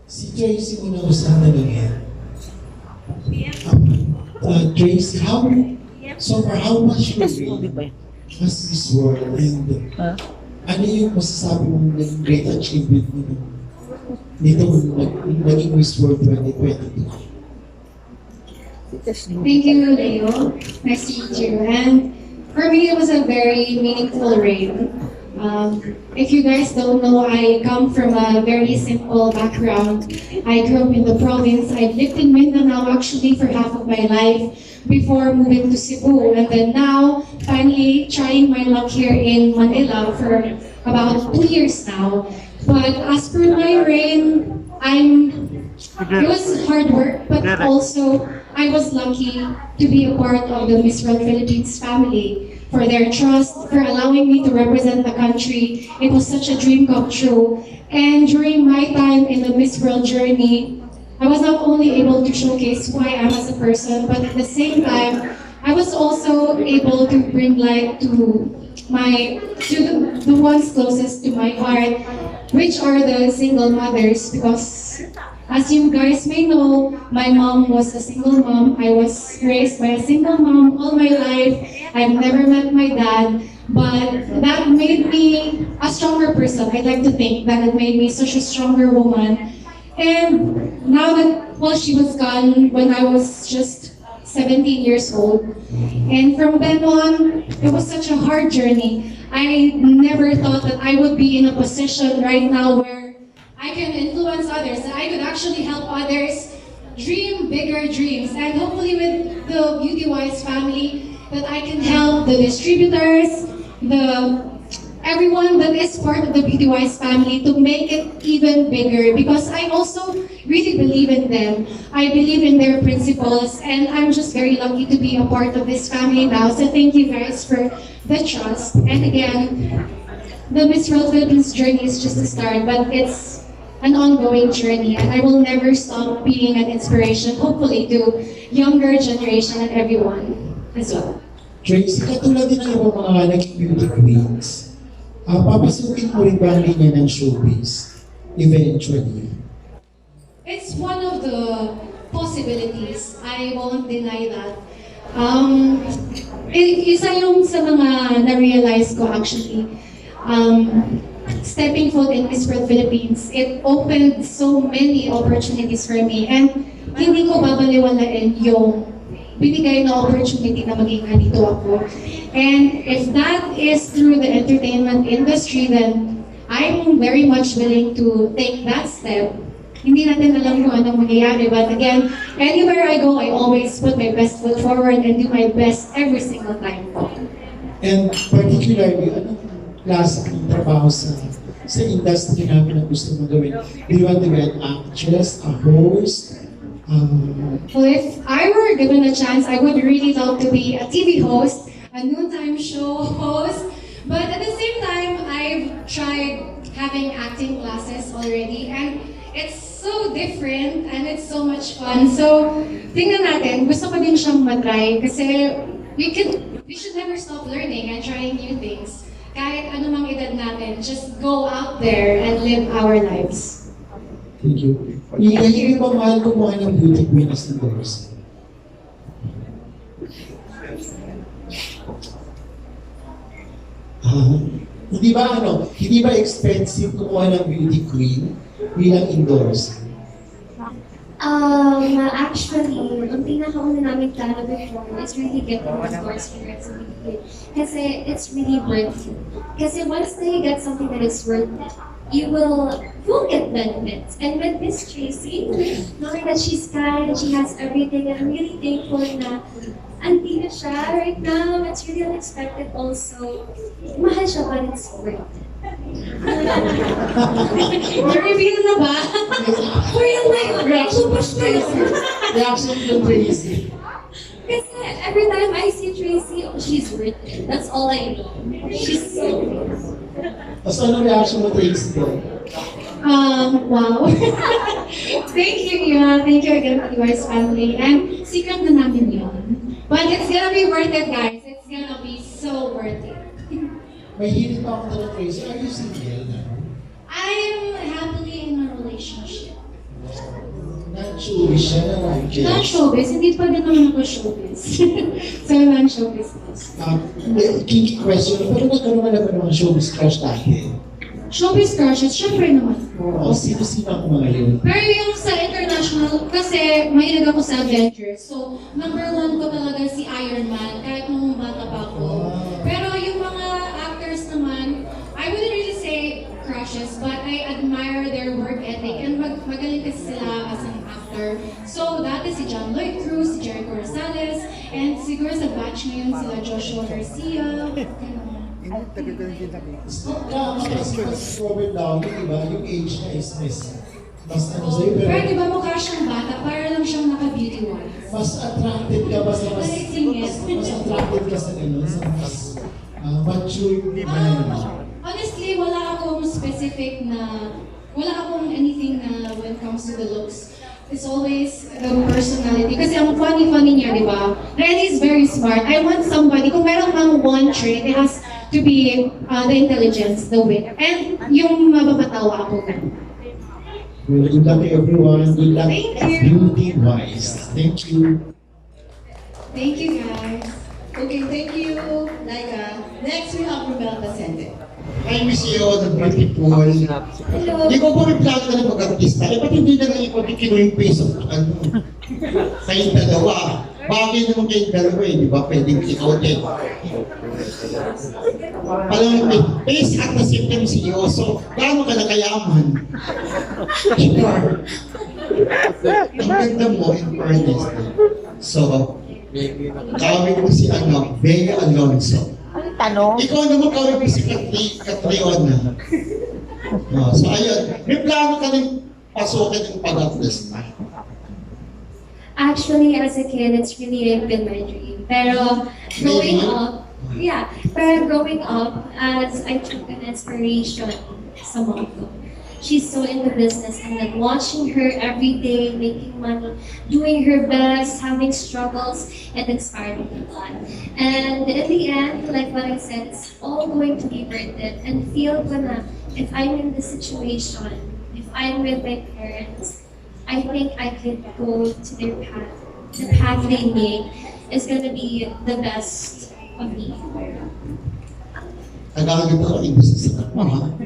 Si Tracy muna ko sana lang yan. Tracy, so far, how much you read has this world and ano yung masasabi mong naging great achievement mo nito naging Miss World 2022? Thank you, Leo. Nice to meet you. And for me, it was a very meaningful reign. If you guys don't know, I come from a very simple background. I grew up in the province. I lived in Mindanao actually for half of my life before moving to Cebu. And then now, finally trying my luck here in Manila for about 2 years now. But as per my reign, it was hard work, but also I was lucky to be a part of the Miss World Philippines family. For their trust, for allowing me to represent the country. It was such a dream come true. And during my time in the Miss World journey, I was not only able to showcase who I am as a person, but at the same time, I was also able to bring light to the ones closest to my heart, which are the single mothers, because as you guys may know, my mom was a single mom. I was raised by a single mom all my life. I've never met my dad, but that made me a stronger person. I'd like to think that it made me such a stronger woman. And now that, well, she was gone when I was just 17 years old. And from then on, it was such a hard journey. I never thought that I would be in a position right now where I can influence others, that I could actually help others dream bigger dreams. And hopefully with the Beauty Wise family, that I can help the distributors, everyone that is part of the Beauty Wise family to make it even bigger, because I also really believe in them. I believe in their principles, and I'm just very lucky to be a part of this family now. So thank you guys for the trust. And again, the Miss World Philippines journey is just a start, but it's an ongoing journey, and I will never stop being an inspiration, hopefully, to younger generation and everyone as well. Tracy, katulad din ng ibang mga naging beauty queens, papasukin mo rin ba ang linya ng showbiz eventually? It's one of the possibilities. I won't deny that. Isa yung sa mga na-realize ko actually, stepping foot in Miss World Philippines, it opened so many opportunities for me, and hindi ko babaliwalain yung binigay na opportunity na maging ganito ako. And if that is through the entertainment industry, then I'm very much willing to take that step. Hindi natin alam kung anong mangyayari, but again, anywhere I go, I always put my best foot forward and do my best every single time po. And particularly, anong klase ng trabaho sa industry namin na gusto mo gawin? Do you want to be an actress, a host? Well, if I were given a chance, I would really love to be a TV host, a noontime show host. But at the same time, I've tried having acting classes already, and it's so different and it's so much fun. So, tingnan natin, gusto ko din siyang matry kasi we should never stop learning and trying new things. Kahit anumang edad natin, just go out there and live our lives. Thank you. Hindi ba mahal kumuha ng beauty queen as ng doors? Hindi ba expensive kumuha ng beauty queen bilang indoors? Actually, ang pinakauna namin plano before is really getting the doors for Rex and Beauty. Kasi it's really worth it. Kasi once na you get something that is worth it, you'll get benefits. And with Miss Tracy, knowing that she's kind and she has everything, and I'm really thankful na andito siya right now. It's really unexpected also. Mahal siya, but it's worth it. Na-reveal na ba? Real life reaction pa siya. Reaction to Tracy. Kasi every time I see Tracy, oh, she's worth it. That's all I know. She's so good. So, ano reaction mo, Tracy? Wow. Thank you, Ina. Thank you again, Viewers family. And secret na namin yun. But it's gonna be worth it, guys. It's gonna be so worth it. May hilit pa ako talaga, Tracy. Are you single now? I'm happily in a relationship. showbiz siya na like Non-showbiz, hindi pa din naman ako showbiz. So, non-showbiz na. Kinky question, pero nagkaroon ka naman ng showbiz crush dati. Showbiz crushes, syempre naman. Oo, sino-sino ang mga yun? Pero yung sa international, kasi mahilig ako sa adventures. So, number 1 ko talaga si Iron Man, kahit nung bata pa ako. Pero yung mga actors naman, I wouldn't really say crushes, but I admire their work ethic and magaling kasi sila as an actor. So, dati si John Lloyd Cruz, si Jericho Rosales, and siguro sa batch ngayon sila Joshua Garcia. Mas Robert Downey, diba? Yung age niya is mas ano sa'yo, Pero pero di ba mukha siyang bata, para lang siyang naka-beauty wise. mas attractive ka ba sa mas attractive ka sa ganun, sa mas mature, di ba yun? Honestly, wala akong specific na, wala akong anything na when it comes to the looks. It's always the personality. Kasi ang funny niya, di ba? Rennie is very smart. I want somebody, kung meron mang one trait, it has to be the intelligence, the wit. And yung mapapatawa ako na. Well, good luck to everyone. Good luck Thank you. beauty-wise. Thank you. Thank you, guys. Okay, thank you, Laika. Next, we have Romel Basente. Hi, Miss Iyo, the beautiful. Hello. Di ko po may plano ka na mag-artista. Eh, ba't hindi na lang ikaw kinuha yung face of kayong dalawa? Bagay naman kayong dalawa eh, di ba? Pwedeng ikaw din. Parang may face at the same time si Iyo, so gaano ka na kayaman? Sure. Ang ganda mo in fairness. So, kawin mo si Bea Alonso. Ang tanong? Ikaw naman kawin mo si Catriona. So ayun, may plano ka rin pasukin yung pag-artista. Actually, as a kid, it's really been my dream. Pero growing up, as I took an inspiration sa mom ko. She's so in the business, and then watching her every day, making money, doing her best, having struggles, it inspired me a lot. And in the end, like what I said, it's all going to be worth it. And feel ko na, if I'm in this situation, if I'm with my parents, I think I could go to their path. The path they make is gonna be the best of me. Tagalog ito ang English sa mga.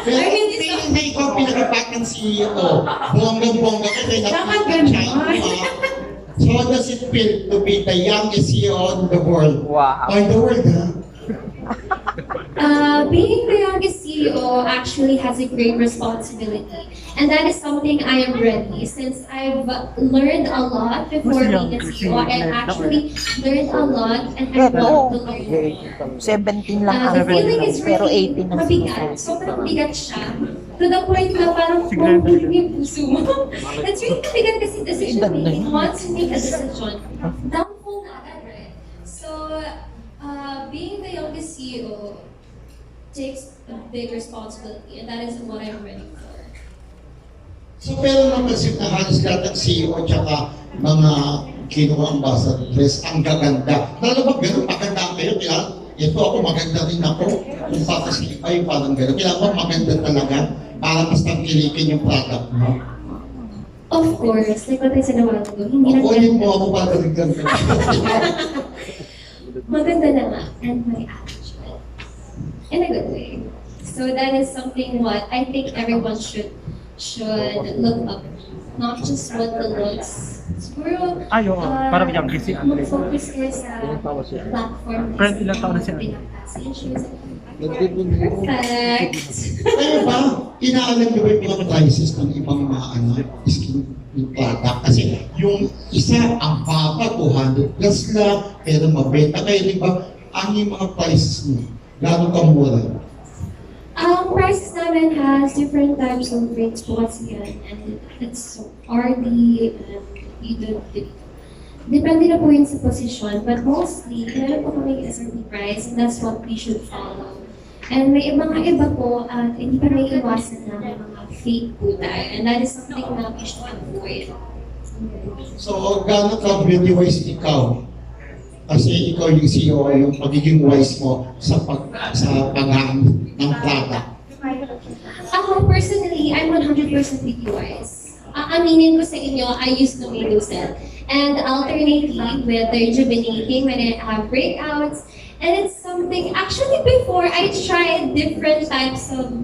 Pero feeling na ikaw pinakabatang CEO. Bonggang-bongga ka rin. Dapat ganun. So how does it feel to be the youngest CEO in the world? Wow. In the world, ha? Being the youngest CEO actually has a great responsibility. And that is something I am ready. Since I've learned a lot before being a CEO, I actually learned a lot and I want to learn more. 17 lang The ang feeling is pero really 18 ang mabigat. season. Sobrang bigat siya. To the point na parang bumbuhin yung puso mo. It's really mabigat kasi decision making. Once you make a decision, downfall na agad, right? So, being the youngest CEO takes a big responsibility, and that is what I'm ready for. So pero naman kasi na halos lahat ng CEO tsaka mga kinuha ambassadors ang gaganda. Lalo ba ganun, maganda kayo, kailangan ito ako, maganda rin ako. Kung pa kasi ay parang gano'n. Kailangan maganda talaga para mas tangkilikin yung product mo. Of course, like what I said a while ago, hindi lang Kukunin mo ganda. ako para rin gano'n. Maganda na nga, and my attitude. In a good way. So that is something what I think everyone should look up. Not just what the looks. Siguro, parang yung busy. mag-focus kayo sa platform. Friend, ilang taon na siya? Perfect. Kaya ba, inaalam niyo ba yung mga prices ng ibang mga skin product? Kasi yung isa, ang baba, 200 plus lang, pero mabenta kayo, di ba? Ano yung mga prices mo? Gano'ng kamura? Prices namin has different types of rates po kasi yan. And it's RD and EWD. Depende na po yun sa position, but mostly, meron po kami SRP price, and that's what we should follow. And may mga iba po, hindi pa may iwasan na may mga fake po tayo, and that is something na we should avoid. So, gano'n ka beauty-wise ikaw? Kasi ikaw yung CEO, yung pagiging wise mo sa paghahanap ng product. Ako, personally, I'm 100% beauty wise. aaminin ko sa inyo, I used to be lucid. And alternately with the rejuvenating when I have breakouts. And it's something, actually before, I tried different types of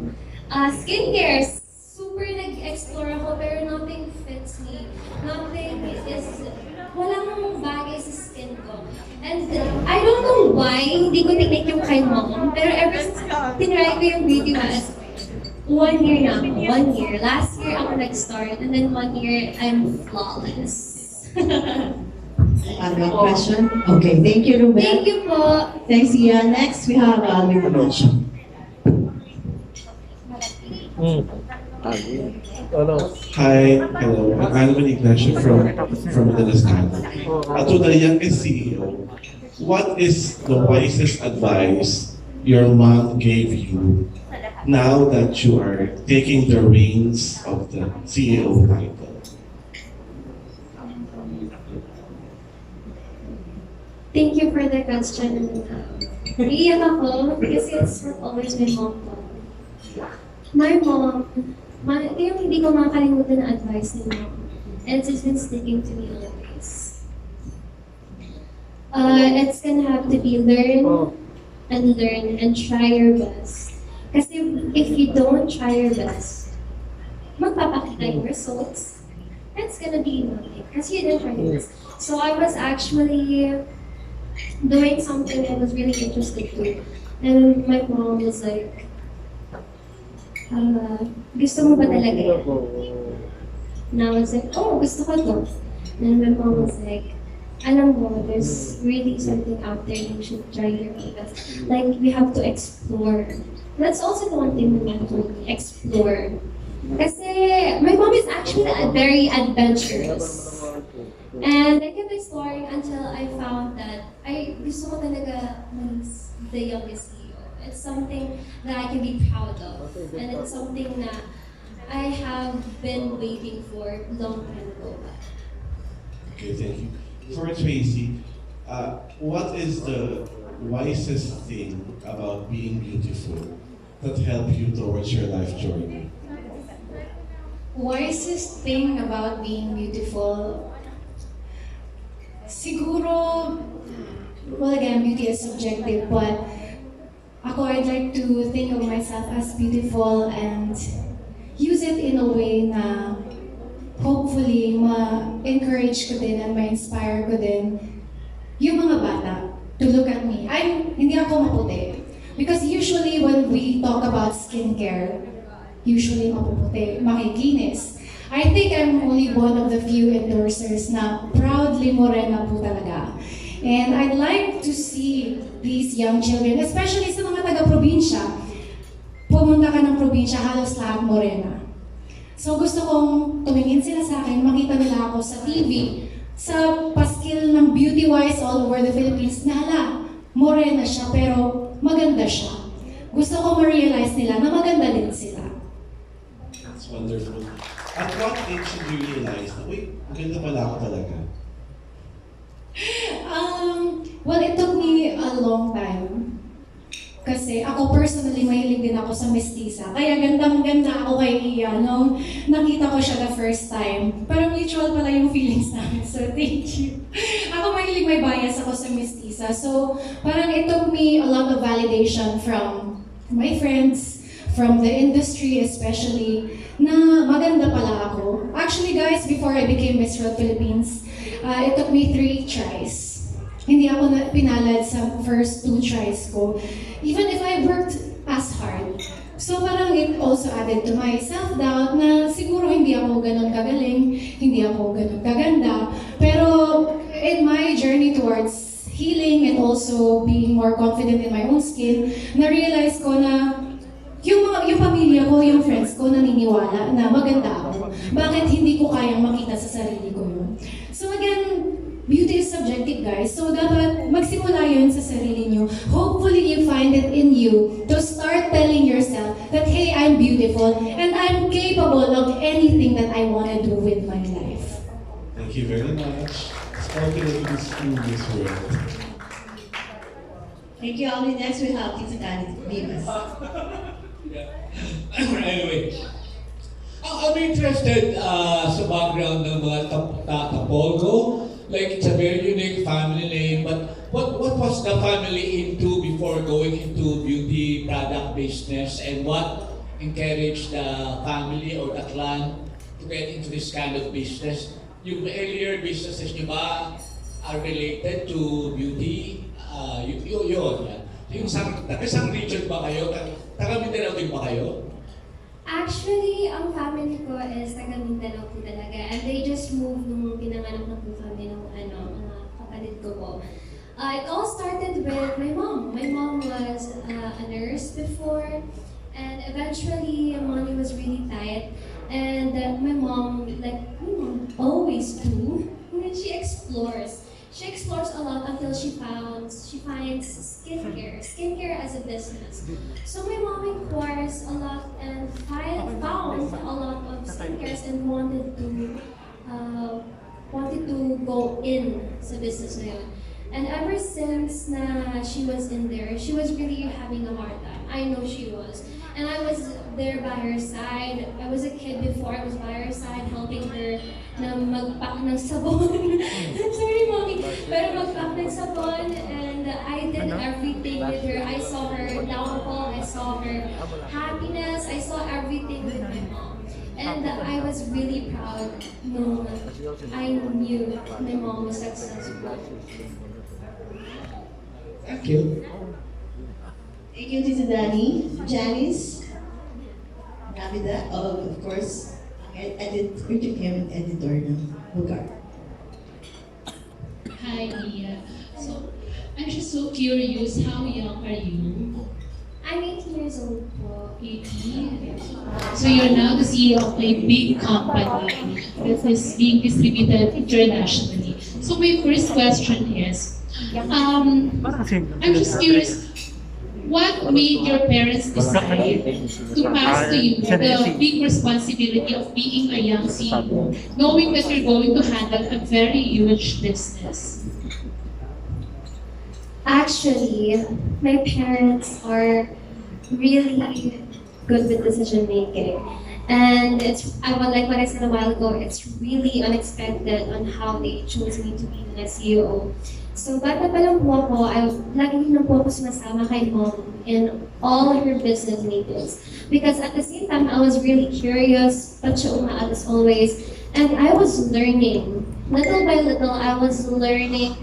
skincare. Super nag-explore ako, pero nothing fits me. Nothing is, walang bagay sa skin ko. And I don't know why, hindi ko tinake yung kay mom. Pero ever since tinry ko yung beauty mask, 1 year na ako, 1 year. Last year ako nag-start, and then 1 year, I'm flawless. Other question? Okay, thank you, Ruben. Thank you po. Thanks, Ian. Next, we have Ignacio. Hi, hello. I'm Alvin Ignacio from Pinakabatang. To the youngest CEO, what is the wisest advice your mom gave you now that you are taking the reins of the CEO title? Thank you for the question. Iiyak ako kasi it's always my mom po. My mom, yung hindi ko makakalimutan na advice ni mom. And it's been sticking to me always. It's gonna have to be learn and try your best. Kasi if you don't try your best, magpapakita yung results. It's gonna be nothing kasi you didn't try your best. So I was actually doing something I was really interested in. And my mom was like, gusto mo ba talaga yan? And I was like, oh, gusto ko to. And my mom was like, alam mo, there's really something out there you should try your best. Like, we have to explore. That's also the one thing we have to explore. Kasi my mom is actually very adventurous. And I kept exploring until I found that gusto ko talaga the youngest CEO. It's something that I can be proud of. And it's something that I have been waiting for long time ago. Okay, thank you. For Tracy, what is the wisest thing about being beautiful that helped you towards your life journey? Wisest thing about being beautiful, siguro, well again, beauty is subjective, but I'd like to think of myself as beautiful and use it in a way na hopefully ma-encourage ko din and ma-inspire ko din yung mga bata to look at me. Hindi ako maputi. Because usually when we talk about skincare, usually mapuputi, makikinis. I think I'm only one of the few endorsers na proudly morena po talaga. And I'd like to see these young children, especially sa mga taga-probinsya, pumunta ka ng probinsya, halos lahat morena. So gusto kong tumingin sila sa akin, makita nila ako sa TV, sa paskil ng beauty-wise all over the Philippines, na morena siya pero maganda siya. Gusto ko ma-realize nila na maganda din sila. That's wonderful. At what age did you realize na, uy, maganda pala ako talaga? Well, it took me a long time. Kasi ako personally, mahilig din ako sa mestiza. Kaya gandang-ganda ako kay Iya nung nakita ko siya the first time. Pero mutual pala yung feelings namin, so thank you. Ako mahilig, may bias ako sa mestiza. So parang it took me a lot of validation from my friends, from the industry especially, na maganda pala ako. Actually guys, before I became Miss World Philippines, it took me 3 tries. Hindi ako pinalad sa first 2 tries ko. Even if I worked as hard. So parang it also added to my self-doubt na siguro hindi ako ganun kagaling, hindi ako ganun kaganda. Pero in my journey towards healing and also being more confident in my own skin, na-realize ko na yung pamilya ko, yung friends ko, naniniwala na maganda ako. Bakit hindi ko kayang makita sa sarili ko yun? So again, beauty is subjective, guys. So dapat magsimula yun sa sarili nyo. Hopefully you find it in you to start telling yourself that, hey, I'm beautiful and I'm capable of anything that I want to do with my life. Thank you very much. Sparkle ladies in this world. Thank you, Alvin. Next, we have Kilatisin. Anyway, I'll interested sa background ng mga Tapolgo. Like, it's a very unique family name, but what was the family into before going into beauty product business, and what encouraged the family or the clan to get into this kind of business? Yung earlier businesses nyo ba are related to beauty? Yun. Yung isang region ba kayo? Taga Mindanao din ba kayo? Actually, ang family ko is taga Mindanao po talaga. And they just moved nung pinanganak na po kami ng mga kapatid ko po. It all started with my mom. My mom was a nurse before. And eventually, money was really tight. And my mom, like my mom always do, and then she explores. She explores a lot until she finds skincare as a business. So my mom inquires a lot and found a lot of skincares and wanted to go in sa business na yun. And ever since na she was in there, she was really having a hard time. I know she was. And I was there by her side. I was a kid before. I was by her side helping her na mag-pack ng sabon. I'm sorry, Mommy. Pero mag-pack ng sabon, and I did everything with her. I saw her downfall. I saw her happiness. I saw everything with my mom. And I was really proud nung I knew my mom was successful. Thank you. Thank you, Tita Donny. Janice? Nabida? Oh, of course. Urgent Kevin, editor ng Lugar. Hi, Mia. So, I'm just so curious, how young are you? I'm 18 years old po. 18. So you're now the CEO of a big company that is being distributed internationally. So my first question is, I'm just curious, what made your parents decide to pass to you the big responsibility of being a young CEO, knowing that you're going to handle a very huge business? Actually, my parents are really good with decision making. And like what I said a while ago, it's really unexpected on how they chose me to be the CEO. So, bata pa lang po ako, lagi na po ako sumasama kay mom in all her business meetings. Because at the same time, I was really curious, but siya as always. And I was learning, little by little, I was learning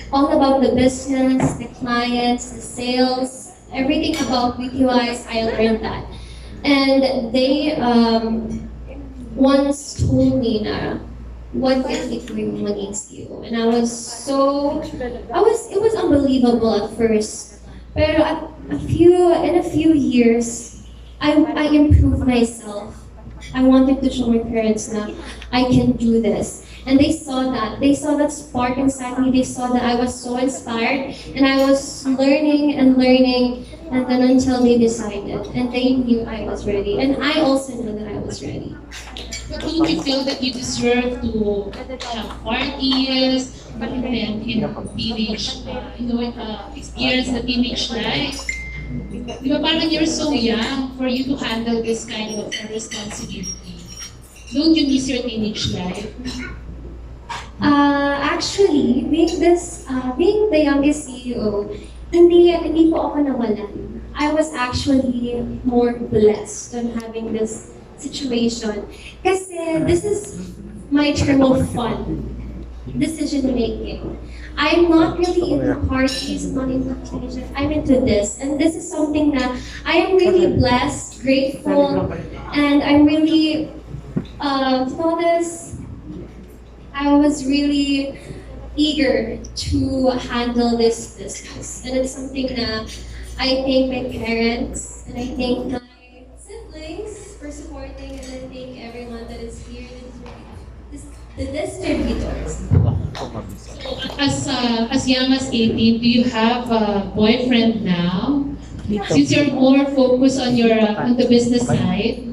all about the business, the clients, the sales, everything about BTYs, I learned that. And they once told me na, what if it were maging CEO? And it was unbelievable at first. Pero in a few years, I improved myself. I wanted to show my parents na I can do this. And they saw that. They saw that spark inside me. They saw that I was so inspired. And I was learning and learning. And then until they decided. And they knew I was ready. And I also knew that I was ready. But don't you feel that you deserve to have parties, and then teenage, experience the teenage life? Di ba parang you're so young for you to handle this kind of responsibility? Don't you miss your teenage life? Actually, being the youngest CEO, hindi po ako nawalan. I was actually more blessed on having this situation. Kasi this is my term of fun, decision making. I'm not really into parties, not into occasion. I'm into this. And this is something that I am really blessed, grateful, and I'm really, I was really eager to handle this business. And it's something that I thank my parents, and I thank my siblings for supporting, and I thank everyone that is here, the distributors. As young as 18, do you have a boyfriend now? Since you're more focused on the business side?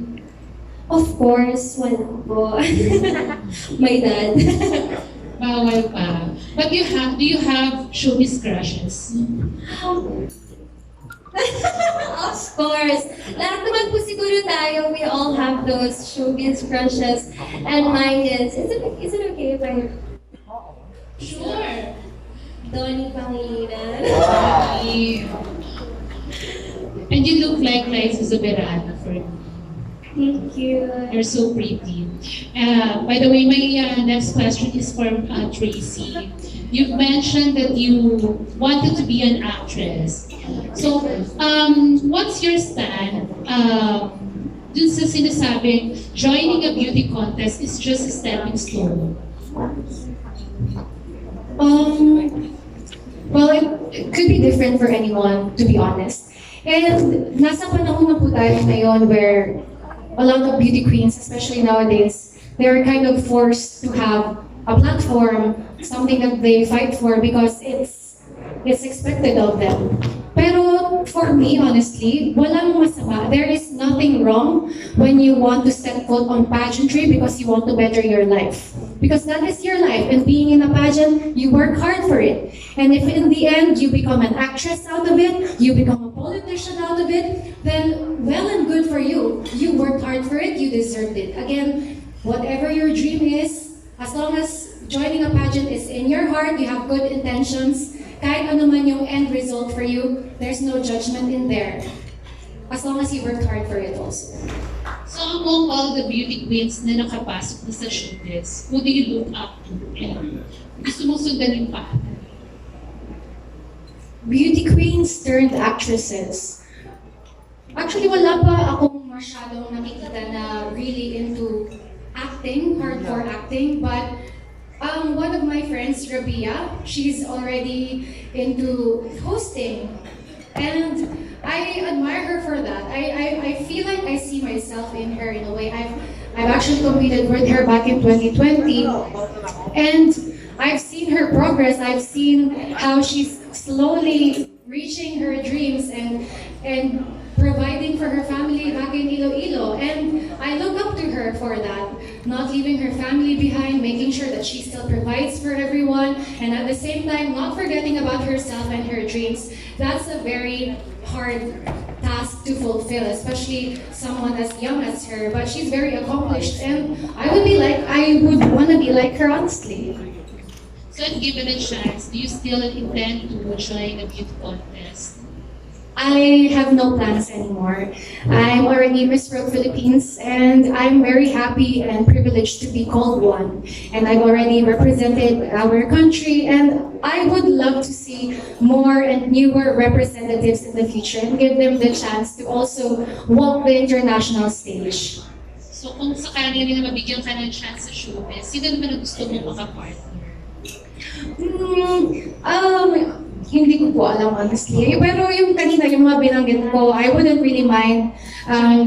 Of course, wala po. My dad. Bawal pa. But do you have showbiz crushes? Of course. Lahat naman po siguro tayo, we all have those showbiz crushes. And mine is it okay if I... Sure. Donny Pangilinan. And you look like Liza Soberana for me. Thank you. You're so pretty. By the way, my next question is for Tracy. You've mentioned that you wanted to be an actress. So, what's your stand dun sa sinasabing joining a beauty contest is just a stepping stone? Well, it could be different for anyone, to be honest. And nasa panahon na po tayo ngayon where a lot of beauty queens, especially nowadays, they're kind of forced to have a platform, something that they fight for because it's expected of them. Pero for me, honestly, walang masama. There is nothing wrong when you want to step foot on pageantry because you want to better your life. Because that is your life, and being in a pageant, you work hard for it. And if in the end you become an actress out of it, you become a politician out of it, then well and good for you. You worked hard for it, you deserved it. Again, whatever your dream is, as long as joining a pageant is in your heart, you have good intentions, kahit ano man yung end result for you, there's no judgment in there. As long as you worked hard for it also. So among all the beauty queens na nakapasok na sa showbiz, who do you look up to? And gusto mong sundan yung path? Beauty queens turned actresses. Actually, wala pa akong masyadong nakikita na really into acting, hardcore acting, but one of my friends, Rabia, she's already into hosting. And I admire her for that. I feel like I see myself in her in a way. I've actually competed with her back in 2020. And I've seen her progress. I've seen how she's slowly reaching her dreams and providing for her family back in Iloilo. And I look up to her for that. Not leaving her family behind, making sure that she still provides for everyone, and at the same time, not forgetting about herself and her dreams. That's a very hard task to fulfill, especially someone as young as her, but she's very accomplished, and I would want to be like her, honestly. So if given a chance, do you still intend to join a beauty contest? I have no plans anymore. I'm already Miss World Philippines, and I'm very happy and privileged to be called one. And I've already represented our country, and I would love to see more and newer representatives in the future and give them the chance to also walk the international stage. So kung sakali na mabigyan ka ng chance sa showbiz, sino naman ang gusto mong makapartner? Hindi ko po alam, honestly. Pero yung kanina, yung mga binanggit ko, I wouldn't really mind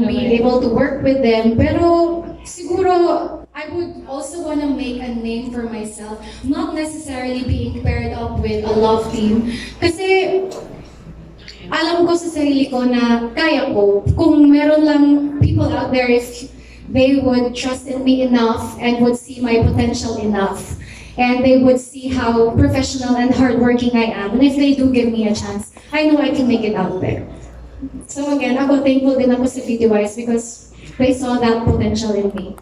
being able to work with them. Pero siguro, I would also want to make a name for myself, not necessarily being paired up with a love team. Kasi alam ko sa sarili ko na kaya ko, kung meron lang people out there, if they would trust in me enough and would see my potential enough. And they would see how professional and hardworking I am. And if they do give me a chance, I know I can make it out there. So again, ako thankful din ako sa VTYs because they saw that potential in me.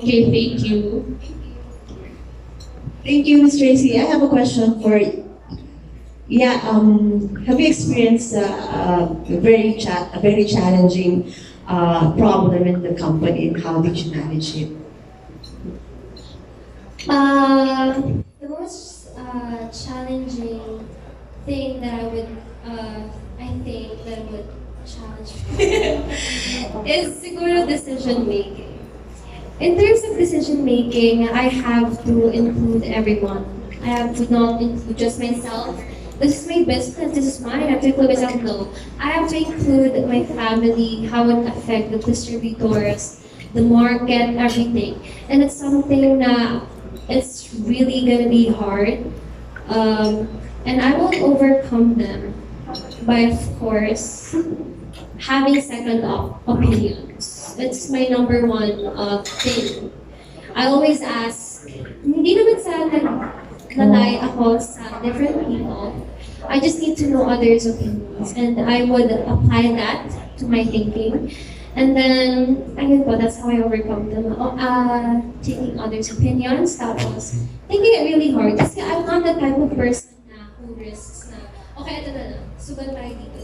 Okay, thank you. Thank you, Ms. Tracy. I have a question for you. Yeah, have you experienced a very challenging problem in the company, and how did you manage it? The most challenging thing that I think that would challenge me is siguro decision making. In terms of decision making, I have to include everyone. I have to not include just myself. This is my business, this is mine, I have to include myself. No. I have to include my family, how it affects the distributors, the market, everything. And it's something that it's really gonna be hard. And I will overcome them by, of course, having second opinions. It's my number one thing. I always ask, hindi naman sa nalay ako sa different people, I just need to know others' opinions, and I would apply that to my thinking. And then, ayun po, that's how I overcome them. Taking others' opinions, tapos thinking it really hard. Kasi I'm not the type of person na who risks na, okay, ito na lang, sugal tayo dito.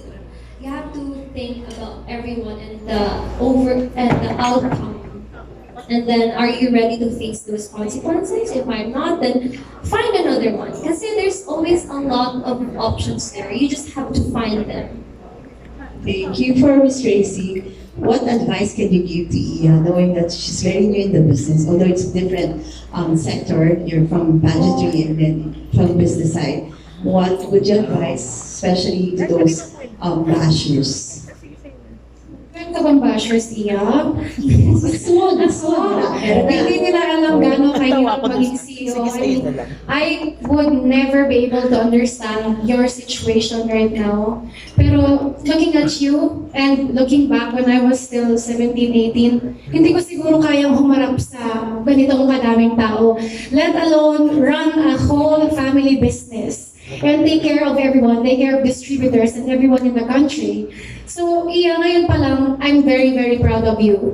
You have to think about everyone and the outcome. And then, are you ready to face those consequences? If I'm not, then find another one. Kasi there's always a lot of options there. You just have to find them. Thank you for Miss Tracy. What advice can you give to Iya, knowing that she's very new in the business, although it's a different sector, you're from pageantry and then from business side. What would you advise, especially to those bashers? Meron ka bang bashers, Iya? Swag. Hindi nila alam gano'n kahirap maging CEO. I would never be able to understand your situation right now. Pero looking at you and looking back when I was still 17, 18, hindi ko siguro kayang humarap sa ganitong kadaming tao. Let alone run a whole family business and take care of everyone, take care of distributors and everyone in the country. So, Iya, ngayon pa lang, I'm very, very proud of you.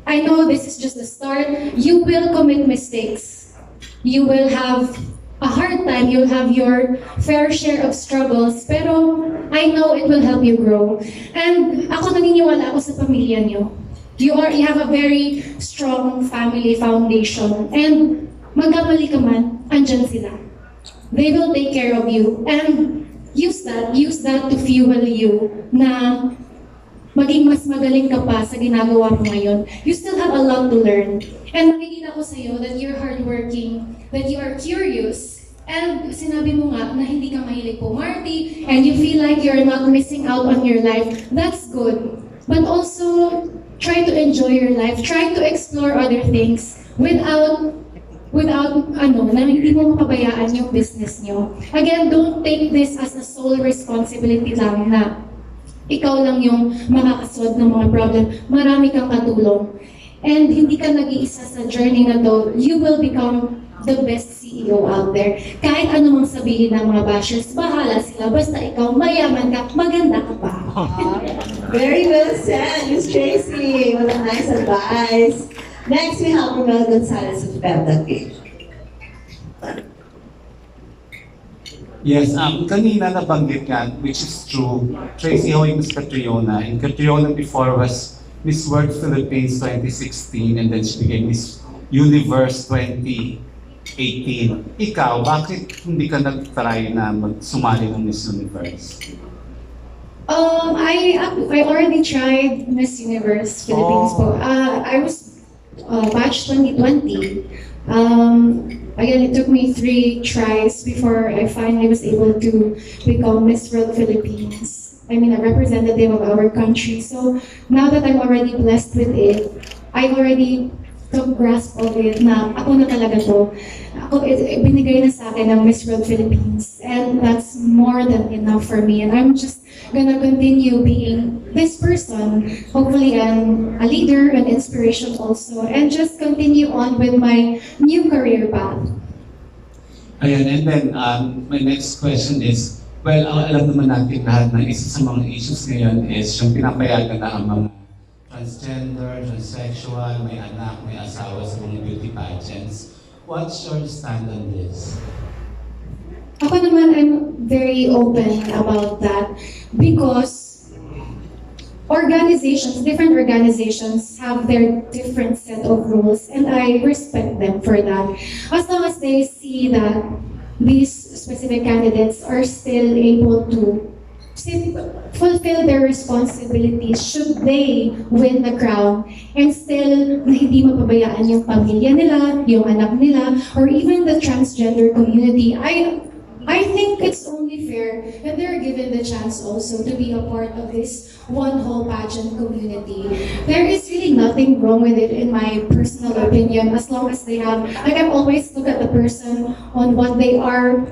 I know this is just the start. You will commit mistakes. You will have a hard time. You'll have your fair share of struggles. Pero I know it will help you grow. And ako naniniwala ako sa pamilya niyo. You have a very strong family foundation. And magkamali ka man, andyan sila. They will take care of you. And use that to fuel you na maging mas magaling ka pa sa ginagawa mo ngayon. You still have a lot to learn. And nakikita ko sa'yo that you're hardworking, that you are curious, and sinabi mo nga na hindi ka mahilig pumarty, and you feel like you're not missing out on your life. That's good. But also, try to enjoy your life. Try to explore other things without na hindi mo mapabayaan yung business nyo. Again, don't take this as a sole responsibility lang na ikaw lang yung makakasolve ng mga problem. Marami kang katulong. And hindi ka nag-iisa sa journey na to. You will become the best CEO out there. Kahit anumang sabihin ng mga bashers, bahala sila. Basta ikaw, mayaman ka, maganda ka pa. Very well said, Miss Tracy. What a nice advice. Next, we have Romel Gonzalez of Pebda Cage. Yes, kanina nabanggit nga, which is true. Tracy Hoy, Miss Catriona. And Catriona before was Miss World Philippines 2016 and then she became Miss Universe 2018. Ikaw, bakit hindi ka nag-try na sumali ng Miss Universe? I already tried Miss Universe Philippines po. I was batch 2020. Again, it took me 3 tries before I finally was able to become Miss World Philippines. I mean, a representative of our country. So now that I'm already blessed with it, I already took grasp of it na ako na talaga to. Binigay na sa akin ng Miss World Philippines. And that's more than enough for me. And I'm just gonna continue being this person, hopefully a leader, an inspiration also, and just continue on with my new career path. Ayan, and then my next question is, well, alam naman natin lahat na isa sa mga issues ngayon is yung pinapayagan na ang mga transgender, transsexual, may anak, may asawa sa mga beauty pageants. What's your stand on this? Ako naman, I'm very open about that because different organizations have their different set of rules and I respect them for that. As long as they see that these specific candidates are still able to fulfill their responsibilities should they win the crown and still na hindi mapabayaan yung pamilya nila, yung anak nila, or even the transgender community. I think it's only fair that they're given the chance also to be a part of this one whole pageant community. There is really nothing wrong with it in my personal opinion as long as they have, like I've always looked at the person on what they are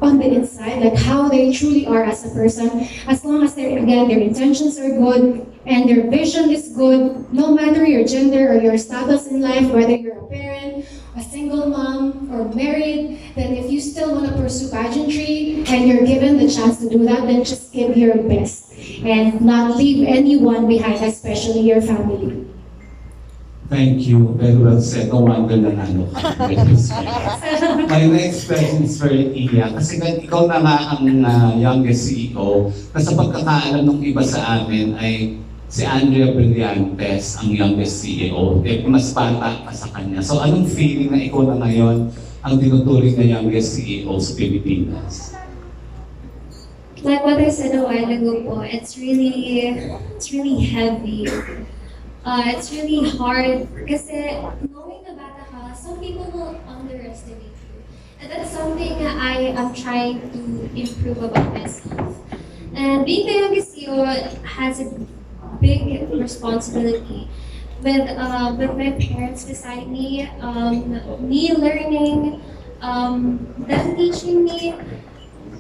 on the inside, like how they truly are as a person. As long as their intentions are good and their vision is good, no matter your gender or your status in life, whether you're a parent, a single mom, or married, then if you still want to pursue pageantry and you're given the chance to do that, then just give your best and not leave anyone behind, especially your family. Thank you. Very well said. No wonder nanalo ka. My next question is for Iya. Kasi ikaw na nga ang youngest CEO. Kasi sa pagkakaalam ng iba sa amin ay si Andrea Brillantes ang youngest CEO. Mas bata pa sa kanya. So anong feeling na ikaw na ngayon ang tinuturing na youngest CEO sa Pilipinas? Like what I said a while ago po, it's really heavy. It's really hard kasi knowing na bata ka, some people will underestimate you. And that's something I am trying to improve about myself. And being the youngest CEO has a big responsibility with my parents beside me, me learning, them teaching me,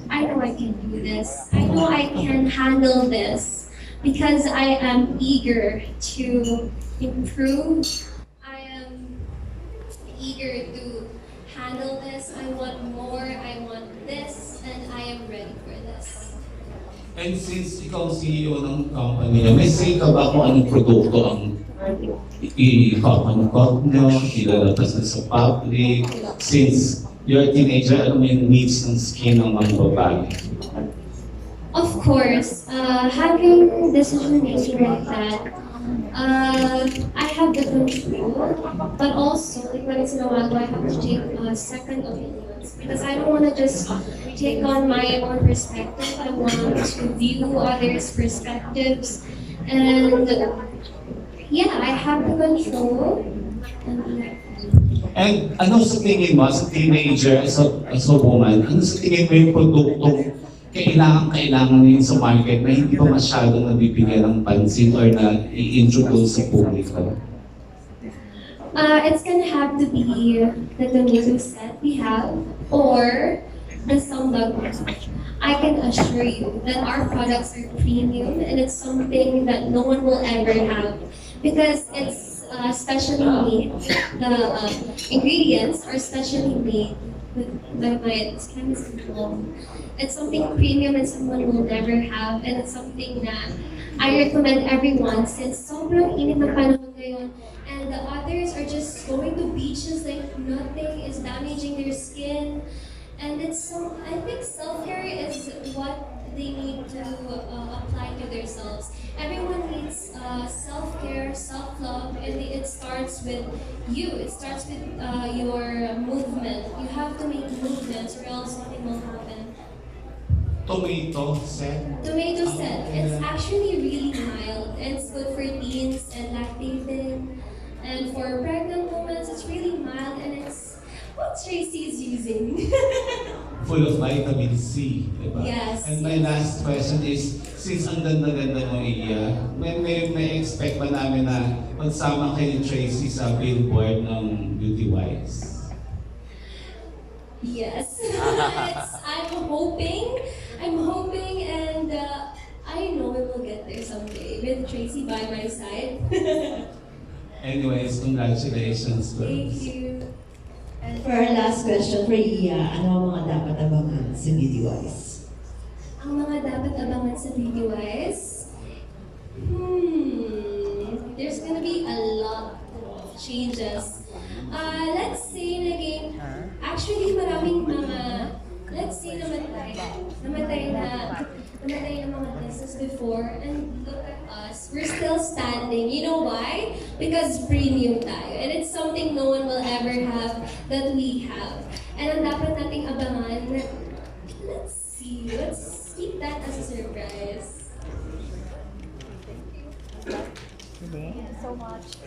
I know I can do this. I know I can handle this. Because I am eager to improve, I am eager to handle this, I want more, I want this, and I am ready for this. And since ikaw CEO ng company niya, may say ka ba kung anong produkto ang i-concocted nyo, ilalabas na sa public? Since you're a teenager, alam mo yung needs ng skin ng mga babae. Of course, having decision making like that, I have the control, but also, like when it's in a while, I have to take second opinions because I don't want to just take on my own perspective. I want to view others' perspectives, and yeah, I have the control. And ano sa tingin mo, as a teenager, as a woman, ano sa tingin mo yung produktong kailangan yun sa market na hindi pa masyadong nabibigyan ng pansin or na i-introduce sa publiko? It's gonna have to be the tomato set we have or the sambal. I can assure you that our products are premium and it's something that no one will ever have because it's specially made. The ingredients are specially made by its chemical. It's something premium and someone will never have, and it's something that I recommend everyone since sobrang init na panahon ngayon and the others are just going to beaches like nothing is damaging their skin. And I think self-care is what they need to apply to themselves. Everyone needs self-care, self-love, and it starts with you. It starts with your movement. You have to make movements or else something will happen. Tomato set? Tomato set. It's actually really mild. And it's good for teens and lactating. And for pregnant women, it's really mild and it's what Tracy is using. Full of vitamin C, diba? Yes. And my last question is, since ang ganda-ganda mo, Iya, may expect ba namin na magsama kayo ni Tracy sa billboard ng Beauty Wise? Yes. I'm hoping and I know we will get there someday with Tracy by my side. Anyways, congratulations. Thank you. And for our last question for Iya, ano ang mga dapat abangan sa BDWise? Ang mga dapat abangan sa BDWise? There's gonna be a lot of changes. Let's say actually maraming mga, let's say namatay na mga business before, and look at us, we're still standing. You know why? Because premium tayo, and it's something no one will ever have that we have. And ang dapat nating abangan, let's keep that as a surprise. Thank you so much.